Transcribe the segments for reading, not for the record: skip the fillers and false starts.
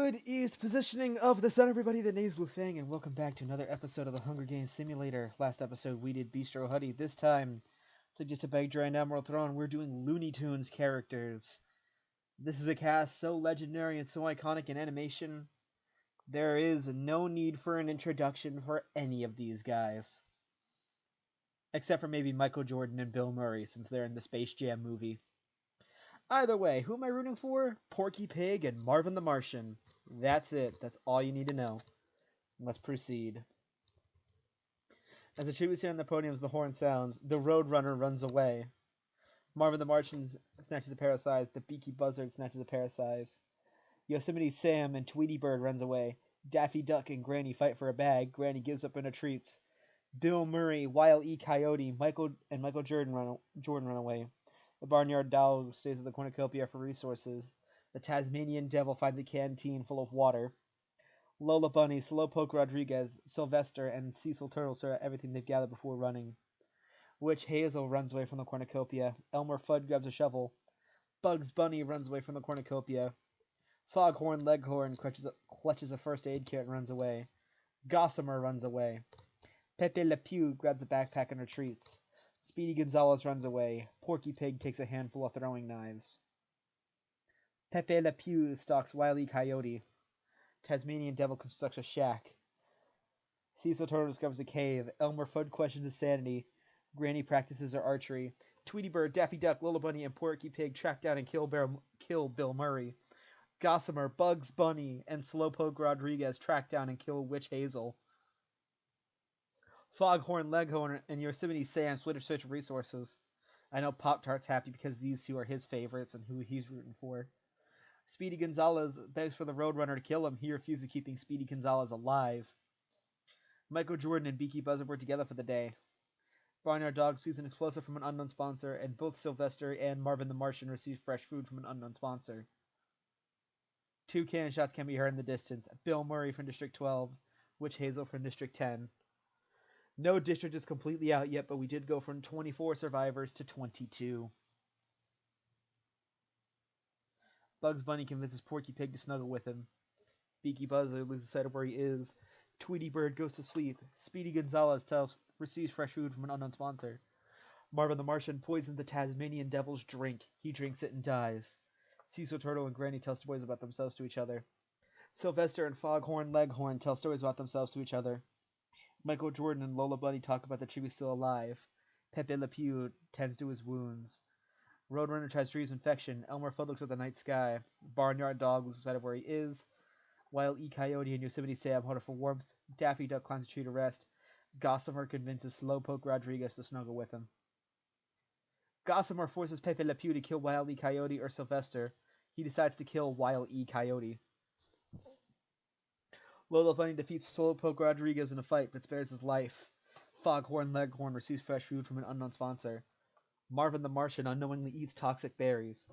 Good East positioning of the sun, everybody. The name's Blue Fang, and welcome back to another episode of the Hunger Games Simulator. Last episode, we did Bistro Huddy. This time, so just a bag giant Emerald Throne, we're doing Looney Tunes characters. This is a cast so legendary and so iconic in animation, there is no need for an introduction for any of these guys. Except for maybe Michael Jordan and Bill Murray, since they're in the Space Jam movie. Either way, who am I rooting for? Porky Pig and Marvin the Martian. That's it. That's all you need to know. Let's proceed. As the tributes here on the podium as the horn sounds, the Roadrunner runs away. Marvin the Martian snatches a pair of size. The Beaky Buzzard snatches a pair of size. Yosemite Sam and Tweety Bird runs away. Daffy Duck and Granny fight for a bag. Granny gives up and retreats. Bill Murray, Wile E. Coyote, Michael Jordan run away. The Barnyard Dog stays at the cornucopia for resources. The Tasmanian Devil finds a canteen full of water. Lola Bunny, Slowpoke Rodriguez, Sylvester, and Cecil Turtle stare at everything they've gathered before running. Witch Hazel runs away from the cornucopia. Elmer Fudd grabs a shovel. Bugs Bunny runs away from the cornucopia. Foghorn Leghorn clutches a first aid kit and runs away. Gossamer runs away. Pepe Le Pew grabs a backpack and retreats. Speedy Gonzales runs away. Porky Pig takes a handful of throwing knives. Pepe Le Pew stalks Wile E. Coyote. Tasmanian Devil constructs a shack. Cecil Turtle discovers a cave. Elmer Fudd questions his sanity. Granny practices her archery. Tweety Bird, Daffy Duck, Lola Bunny, and Porky Pig track down and kill Bill Murray. Gossamer, Bugs Bunny, and Slowpoke Rodriguez track down and kill Witch Hazel. Foghorn Leghorn and Yosemite Sam split search for resources. I know Pop-Tart's happy because these two are his favorites and who he's rooting for. Speedy Gonzales begs for the Roadrunner to kill him. He refuses, keeping Speedy Gonzales alive. Michael Jordan and Beaky Buzzard work together for the day. Barnyard Dog sees an explosive from an unknown sponsor, and both Sylvester and Marvin the Martian receive fresh food from an unknown sponsor. Two cannon shots can be heard in the distance. Bill Murray from District 12, Witch Hazel from District 10. No district is completely out yet, but we did go from 24 survivors to 22. Bugs Bunny convinces Porky Pig to snuggle with him. Beaky Buzzard loses sight of where he is. Tweety Bird goes to sleep. Speedy Gonzales receives fresh food from an unknown sponsor. Marvin the Martian poisons the Tasmanian Devil's drink. He drinks it and dies. Cecil Turtle and Granny tell stories about themselves to each other. Sylvester and Foghorn Leghorn tell stories about themselves to each other. Michael Jordan and Lola Bunny talk about the tribute still alive. Pepe Le Pew tends to his wounds. Roadrunner tries to use infection. Elmer Fudd looks at the night sky. Barnyard Dog loses sight of where he is. Wile E. Coyote and Yosemite Sam huddle for warmth. Daffy Duck climbs a tree to rest. Gossamer convinces Slowpoke Rodriguez to snuggle with him. Gossamer forces Pepe Le Pew to kill Wile E. Coyote or Sylvester. He decides to kill Wile E. Coyote. Lola Bunny defeats Slowpoke Rodriguez in a fight, but spares his life. Foghorn Leghorn receives fresh food from an unknown sponsor. Marvin the Martian unknowingly eats toxic berries.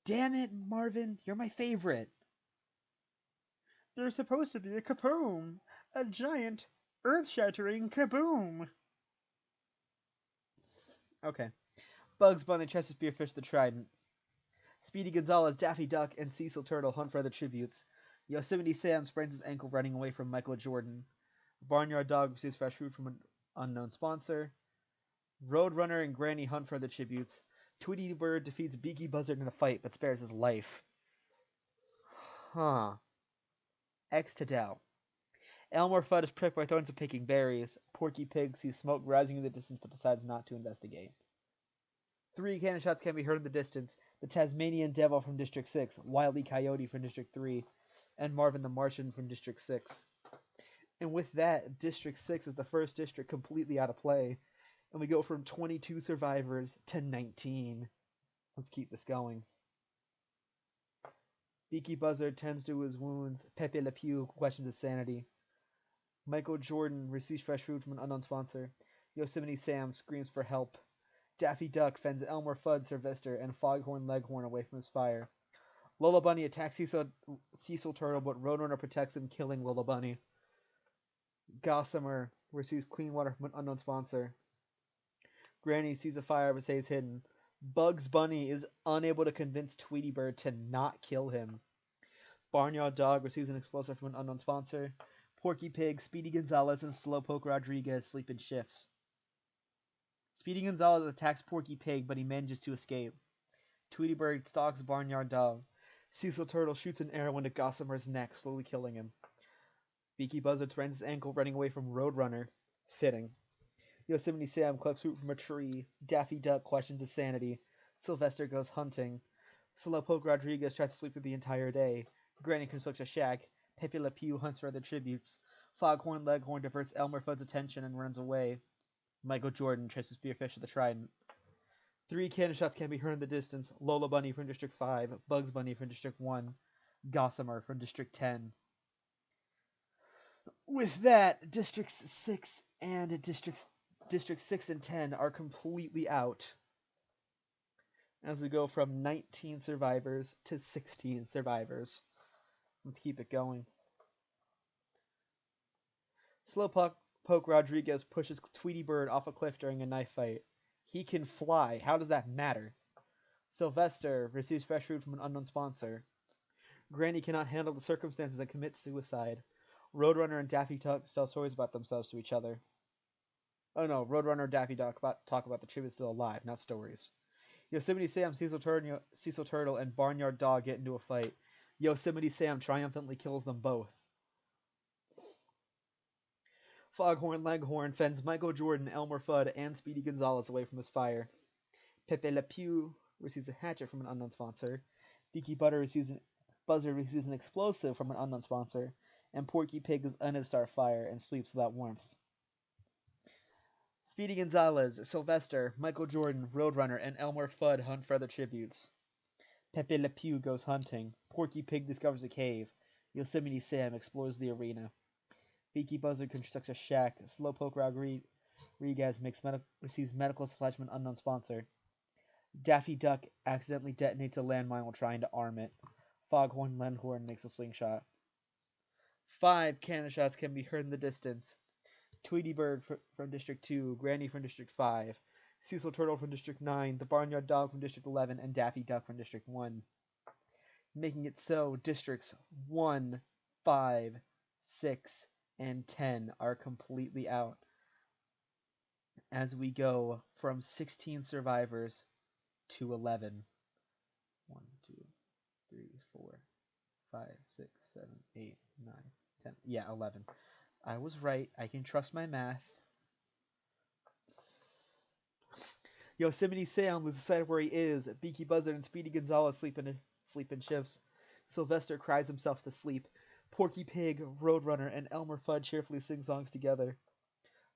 Damn it, Marvin, you're my favorite. There's supposed to be a kaboom! A giant, earth-shattering kaboom! Okay. Bugs Bunny tries to spearfish the trident. Speedy Gonzales, Daffy Duck, and Cecil Turtle hunt for other tributes. Yosemite Sam sprains his ankle running away from Michael Jordan. Barnyard Dog receives fresh food from an unknown sponsor. Roadrunner and Granny hunt for the tributes. Tweety Bird defeats Beaky Buzzard in a fight, but spares his life. Huh. X to doubt. Elmer Fudd is pricked by thorns of picking berries. Porky Pig sees smoke rising in the distance, but decides not to investigate. 3 cannon shots can be heard in the distance. The Tasmanian Devil from District 6, Wile E. Coyote from District 3, and Marvin the Martian from District 6. And with that, District 6 is the first district completely out of play. And we go from 22 survivors to 19. Let's keep this going. Beaky Buzzard tends to his wounds. Pepe Le Pew questions his sanity. Michael Jordan receives fresh food from an unknown sponsor. Yosemite Sam screams for help. Daffy Duck fends Elmer Fudd, Sylvester, and Foghorn Leghorn away from his fire. Lola Bunny attacks Cecil Turtle, but Roadrunner protects him, killing Lola Bunny. Gossamer receives clean water from an unknown sponsor. Granny sees a fire but stays hidden. Bugs Bunny is unable to convince Tweety Bird to not kill him. Barnyard Dog receives an explosive from an unknown sponsor. Porky Pig, Speedy Gonzalez, and Slowpoke Rodriguez sleep in shifts. Speedy Gonzalez attacks Porky Pig, but he manages to escape. Tweety Bird stalks Barnyard Dog. Cecil Turtle shoots an arrow into Gossamer's neck, slowly killing him. Beaky Buzzard sprains his ankle running away from Roadrunner. Fitting. Yosemite Sam collects fruit from a tree. Daffy Duck questions his sanity. Sylvester goes hunting. Slowpoke Rodriguez tries to sleep through the entire day. Granny constructs a shack. Pepe Le Pew hunts for other tributes. Foghorn Leghorn diverts Elmer Fudd's attention and runs away. Michael Jordan tries to spearfish the Trident. 3 cannon shots can be heard in the distance. Lola Bunny from District 5. Bugs Bunny from District 1. Gossamer from District 10. With that, Districts 6 and District 6 and 10 are completely out. As we go from 19 survivors to 16 survivors. Let's keep it going. Slowpoke Rodriguez pushes Tweety Bird off a cliff during a knife fight. He can fly. How does that matter? Sylvester receives fresh food from an unknown sponsor. Granny cannot handle the circumstances and commits suicide. Roadrunner and Daffy Duck tell stories about themselves to each other. Oh no, Roadrunner and Daffy Duck talk about the tribute still alive, not stories. Yosemite Sam, Cecil Turtle, and Barnyard Dog get into a fight. Yosemite Sam triumphantly kills them both. Foghorn Leghorn fends Michael Jordan, Elmer Fudd, and Speedy Gonzalez away from his fire. Pepe Le Pew receives a hatchet from an unknown sponsor. Beaky Buzzard receives an explosive from an unknown sponsor. And Porky Pig is unable to start fire and sleeps without warmth. Speedy Gonzalez, Sylvester, Michael Jordan, Roadrunner, and Elmer Fudd hunt for other tributes. Pepe Le Pew goes hunting. Porky Pig discovers a cave. Yosemite Sam explores the arena. Beaky Buzzard constructs a shack. Slowpoke Rodriguez receives medical supplies from an unknown sponsor. Daffy Duck accidentally detonates a landmine while trying to arm it. Foghorn Leghorn makes a slingshot. 5 cannon shots can be heard in the distance. Tweety Bird from District 2, Granny from District 5, Cecil Turtle from District 9, the Barnyard Dog from District 11, and Daffy Duck from District 1. Making it so Districts 1, 5, 6, and 10 are completely out. As we go from 16 survivors to 11. 1, 2, 3, 4, 5, 6, 7, 8, 9, 10. Yeah, 11. I was right. I can trust my math. Yosemite Sam loses sight of where he is. Beaky Buzzard and Speedy Gonzalez sleep in shifts. Sylvester cries himself to sleep. Porky Pig, Roadrunner, and Elmer Fudd cheerfully sing songs together.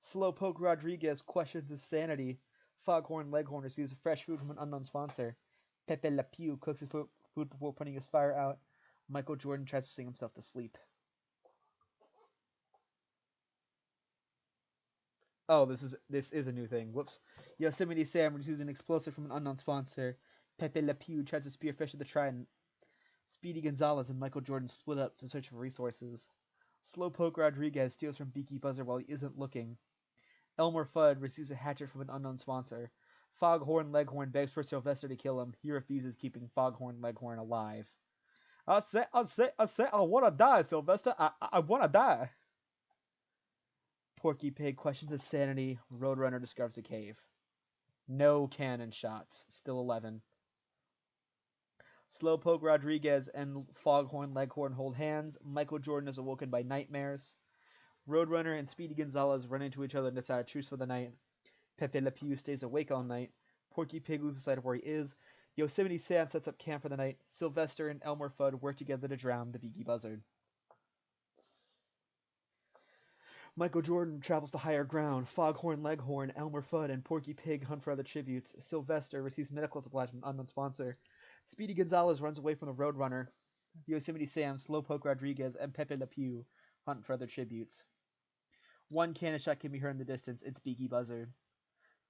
Slowpoke Rodriguez questions his sanity. Foghorn Leghorn receives fresh food from an unknown sponsor. Pepe Le Pew cooks his food before putting his fire out. Michael Jordan tries to sing himself to sleep. Oh, this is a new thing. Whoops. Yosemite Sam receives an explosive from an unknown sponsor. Pepe Le Pew tries to spearfish the Trident. Speedy Gonzalez and Michael Jordan split up to search for resources. Slowpoke Rodriguez steals from Beaky Buzzard while he isn't looking. Elmer Fudd receives a hatchet from an unknown sponsor. Foghorn Leghorn begs for Sylvester to kill him. He refuses, keeping Foghorn Leghorn alive. I wanna die, Sylvester. I wanna die. Porky Pig questions his sanity. Roadrunner discovers a cave. No cannon shots. Still 11. Slowpoke Rodriguez and Foghorn Leghorn hold hands. Michael Jordan is awoken by nightmares. Roadrunner and Speedy Gonzalez run into each other and decide a truce for the night. Pepe Le Pew stays awake all night. Porky Pig loses sight of where he is. Yosemite Sam sets up camp for the night. Sylvester and Elmer Fudd work together to drown the Beaky Buzzard. Michael Jordan travels to higher ground. Foghorn Leghorn, Elmer Fudd, and Porky Pig hunt for other tributes. Sylvester receives medical supplies from an unknown sponsor. Speedy Gonzalez runs away from the Roadrunner. Yosemite Sam, Slowpoke Rodriguez, and Pepe Le Pew hunt for other tributes. 1 cannon shot can be heard in the distance. It's Beaky Buzzard.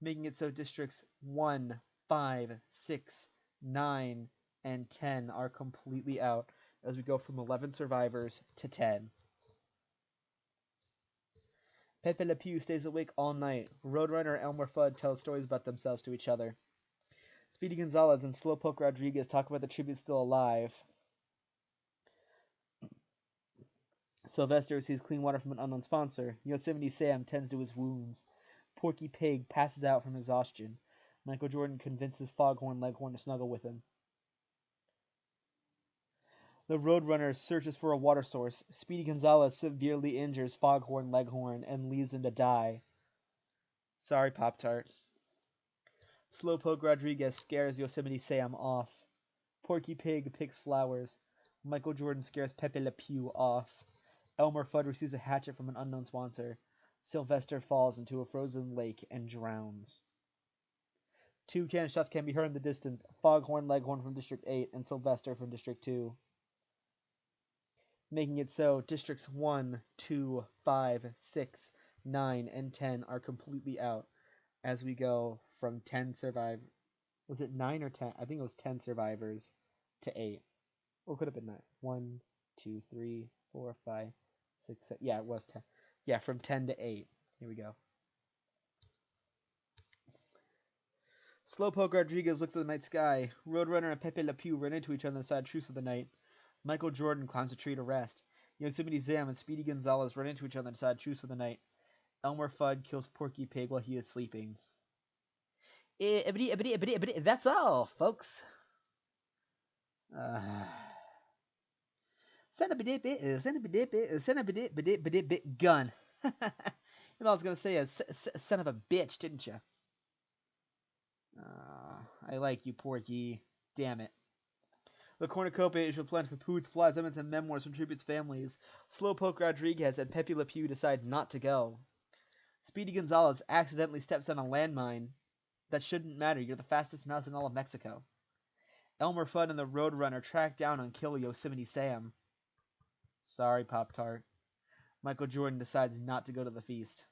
Making it so Districts 1, 5, 6, 9, and 10 are completely out as we go from 11 survivors to 10. Pepe Le Pew stays awake all night. Roadrunner and Elmer Fudd tell stories about themselves to each other. Speedy Gonzalez and Slowpoke Rodriguez talk about the tribute still alive. Sylvester receives clean water from an unknown sponsor. Yosemite Sam tends to his wounds. Porky Pig passes out from exhaustion. Michael Jordan convinces Foghorn Leghorn to snuggle with him. The Roadrunner searches for a water source. Speedy Gonzales severely injures Foghorn Leghorn and leaves him to die. Sorry, Pop-Tart. Slowpoke Rodriguez scares Yosemite Sam off. Porky Pig picks flowers. Michael Jordan scares Pepe Le Pew off. Elmer Fudd receives a hatchet from an unknown sponsor. Sylvester falls into a frozen lake and drowns. 2 cannon shots can be heard in the distance. Foghorn Leghorn from District 8 and Sylvester from District 2. Making it so Districts 1, 2, 5, 6, 9, and 10 are completely out as we go from 10 survive. Was it 9 or 10? I think it was 10 survivors to 8. Or could have been 9. 1, 2, 3, 4, 5, 6, 7. Yeah, it was 10. Yeah, from 10 to 8. Here we go. Slowpoke Rodriguez looks at the night sky. Roadrunner and Pepe Le Pew run into each other on the side of truce of the night. Michael Jordan climbs a tree to rest. Yosemite Sam and Speedy Gonzales run into each other on the side of truce for the night. Elmer Fudd kills Porky Pig while he is sleeping. That's all, folks. Son of a gun. You thought I was going to say a son of a bitch, didn't you? I like you, Porky. Damn it. The cornucopia is replenished with foods, flies, lemons, and memoirs from tributes families. Slowpoke Rodriguez and Pepe Le Pew decide not to go. Speedy Gonzales accidentally steps on a landmine. That shouldn't matter. You're the fastest mouse in all of Mexico. Elmer Fudd and the Roadrunner track down and kill Yosemite Sam. Sorry, Pop-Tart. Michael Jordan decides not to go to the feast.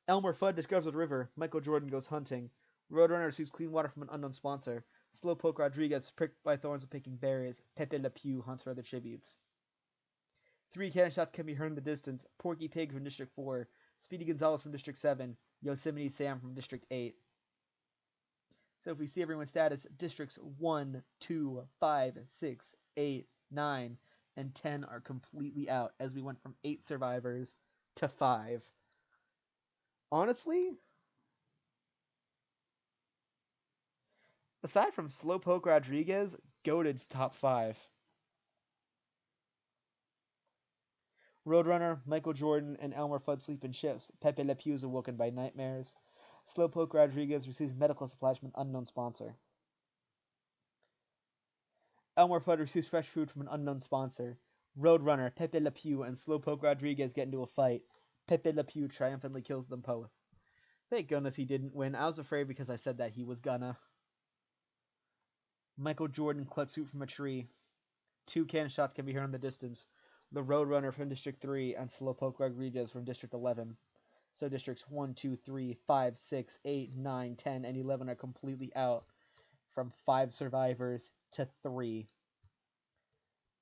Elmer Fudd discovers the river. Michael Jordan goes hunting. Roadrunner receives clean water from an unknown sponsor. Slowpoke Rodriguez is pricked by thorns of picking berries. Pepe Le Pew hunts for other tributes. 3 cannon shots can be heard in the distance. Porky Pig from District 4. Speedy Gonzales from District 7. Yosemite Sam from District 8. So if we see everyone's status, Districts 1, 2, 5, 6, 8, 9, and 10 are completely out as we went from 8 survivors to 5. Honestly, aside from Slowpoke Rodriguez, goated top 5. Roadrunner, Michael Jordan, and Elmer Fudd sleep in shifts. Pepe Le Pew is awoken by nightmares. Slowpoke Rodriguez receives medical supplies from an unknown sponsor. Elmer Fudd receives fresh food from an unknown sponsor. Roadrunner, Pepe Le Pew, and Slowpoke Rodriguez get into a fight. Pepe Le Pew triumphantly kills them both. Thank goodness he didn't win. I was afraid because I said that he was gonna. Michael Jordan collects fruit from a tree. 2 cannon shots can be heard in the distance. The Roadrunner from District 3 and Slowpoke Rodriguez from District 11. So Districts 1, 2, 3, 5, 6, 8, 9, 10, and 11 are completely out from 5 survivors to 3.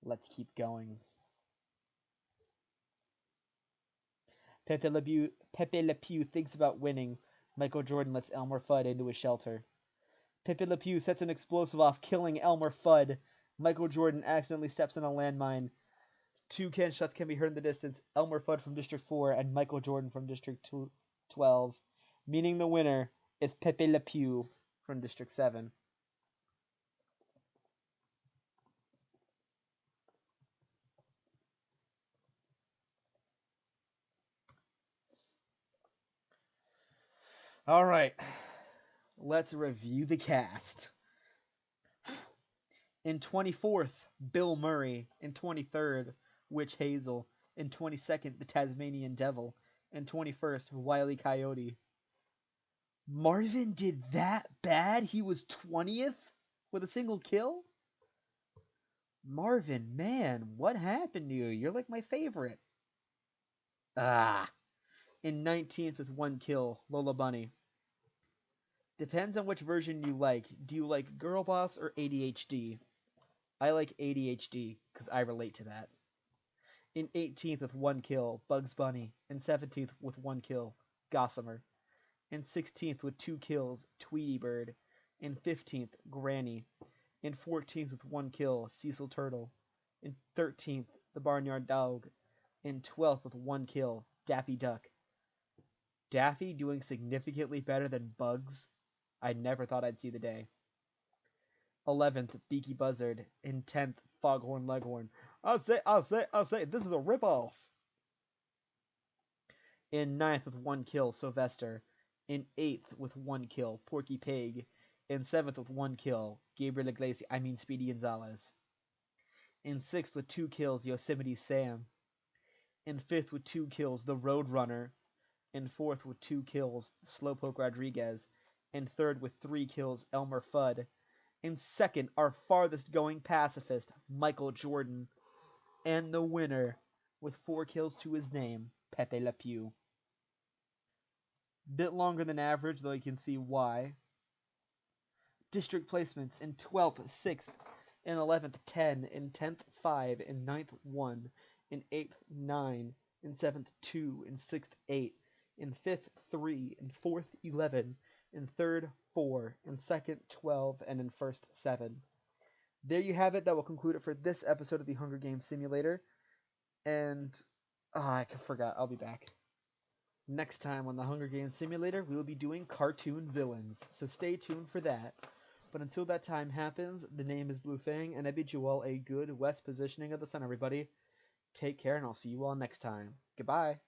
Let's keep going. Pepe Le Pew thinks about winning. Michael Jordan lets Elmer Fudd into his shelter. Pepe Le Pew sets an explosive off, killing Elmer Fudd. Michael Jordan accidentally steps on a landmine. 2 cannon shots can be heard in the distance. Elmer Fudd from District 4 and Michael Jordan from District 12. Meaning the winner is Pepe Le Pew from District 7. All right, let's review the cast. In 24th, Bill Murray. In 23rd, Witch Hazel. In 22nd, the Tasmanian Devil. In 21st, Wile E. Coyote. Marvin did that bad? He was 20th with a single kill? Marvin, man, what happened to you? You're like my favorite. In 19th with 1 kill, Lola Bunny. Depends on which version you like. Do you like Girl Boss or ADHD? I like ADHD because I relate to that. In 18th with 1 kill, Bugs Bunny. In 17th with 1 kill, Gossamer. In 16th with 2 kills, Tweety Bird. In 15th, Granny. In 14th with 1 kill, Cecil Turtle. In 13th, the Barnyard Dog. In 12th with 1 kill, Daffy Duck. Daffy doing significantly better than Bugs. I never thought I'd see the day. 11th, Beaky Buzzard. In 10th, Foghorn Leghorn. I'll say, this is a ripoff. In 9th with 1 kill, Sylvester. In 8th with 1 kill, Porky Pig. In 7th with 1 kill, Gabriel Iglesias, Speedy Gonzalez. In 6th with 2 kills, Yosemite Sam. In 5th with 2 kills, the Roadrunner. In 4th with 2 kills, Slowpoke Rodriguez. In 3rd with 3 kills, Elmer Fudd. In 2nd, our farthest going pacifist, Michael Jordan. And the winner, with 4 kills to his name, Pepe Le Pew. Bit longer than average, though you can see why. District placements in 12th, 6th, in 11th, 10, in 10th, 5, in 9th, 1, in 8th, 9, in 7th, 2, in 6th, 8, in 5th, 3, in 4th, 11, in 3rd, 4, in 2nd, 12, and in 1st, 7. There you have it. That will conclude it for this episode of the Hunger Games Simulator. And, I forgot. I'll be back. Next time on the Hunger Games Simulator, we will be doing cartoon villains, so stay tuned for that. But until that time happens, the name is Blue Fang, and I bid you all a good west positioning of the sun, everybody. Take care, and I'll see you all next time. Goodbye.